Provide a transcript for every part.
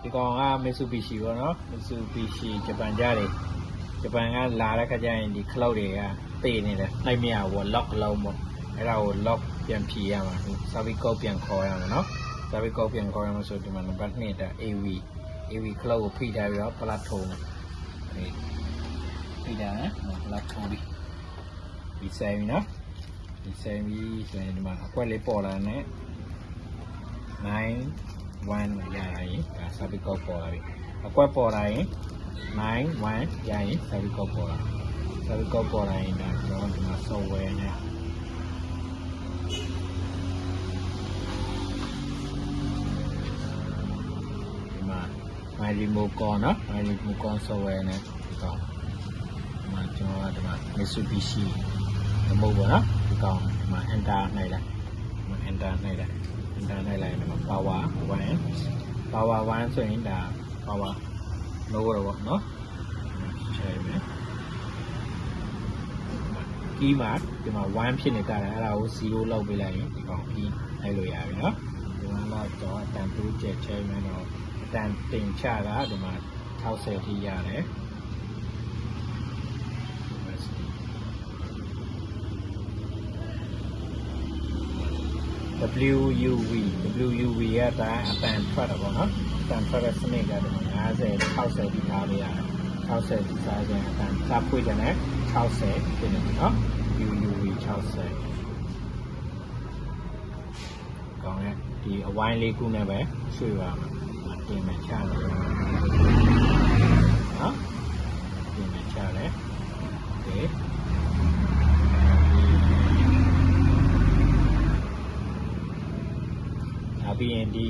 ဒီကောင်က Mitsubishi ပေါ့နော် Mitsubishi ဂျပန်ကြတယ်ဂျပန်ကလာတဲ့ခါကျရင်ဒီ cloud တွေကတည်နေတယ်နှိုက်မရဘူး lock လုံးပေါ့အဲ့ဒါကို lock ပြန်ဖြည့်ရမှာ service code ပြန်ခေါ်ရမှာနော် service code ပြန်ခေါ်ရမှာဆိုဒီမှာ number 2 ဒါ AV cloud ကိုဖိထားပြီးတော့ plug ထုံးတယ်ဖိထားတယ် plug ထုံးပြီးဒီဆိုင်ပြီနော်ဒီဆိုင်ပြီးဆိုရင်ဒီမှာအကွက်လေးပေါ်လာနဲ့9 1 ရရင်ဒါ service code ပေါ်လာပြီအကွက်ပေါ်လာရင်9 1 ရရင် service code ပေါ်လာ service code ပေါ်လာရင်ဒါကျွန်တော်ဒီမှာ software နဲ့ဒီမှာ my remote control နော် my remote control software နဲ့ဒီကောင်ဒီမှာကျွန်တော်ကဒီမှာ Mitsubishi မဟုတ်ဘူးနော်ဒီကောင်ဒီမှာ enter နှိုက်လိုက်ဒီမှာ enter နှိုက်လိုက် enter နှိုက်လိုက်ဒီမှာ power 1ဆိုရင်ဒါ power low တော့ပေါ့နော်ချိန်မယ် key မှာဒီမှာ1ဖြစ်နေကြတယ်အဲ့ဒါကို0လောက်ပေးလိုက်ရင်ဒီကောင် key နှိုက်လို့ရပြီနော်ဒီမှာတော့အတန်တိုးကျချိန်မယ်တော့အတန်တင်ချတာဒီမှာ60ထိရတယ် WUV ကဒါအတန်ထွက်တာပေါ့နော်အတန်ထွက်တဲ့စနစ်ကဒီမှာ50 60ဒီထားလို့ရတယ်60ဒီစားခြင်းအတန်စဖွင့်တယ်60ဖြစ်နေပြီနော် UUV 60ကောင်းတယ်ဒီအဝိုင်းလေးခုနဲ့ပဲရွှေ့ပါမယ်တင်မယ်ချတယ်နော်တင်မယ်ချတယ်โอเคပြီးရင်ဒီ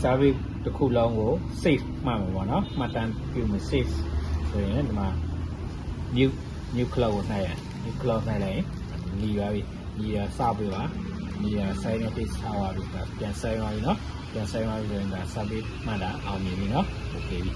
service တစ်ခုလုံးကို save မှမှာပေါ့နော်မှတ်တမ်းပြုမယ် save ဆိုရင်ဒီမှာ new cloud ကိုနှိုက်ရ new cloud နှိုက်လိုက်ရင်ညီပါပြီညီရစပြီပါညီရ sign notice ထားပါပြီပြန် sign ပါပြီနော်ပြန် sign ပါပြီဆိုရင်ဒါ service မှတ်တာအောင်မြင်ပြီနော် okay ပြီ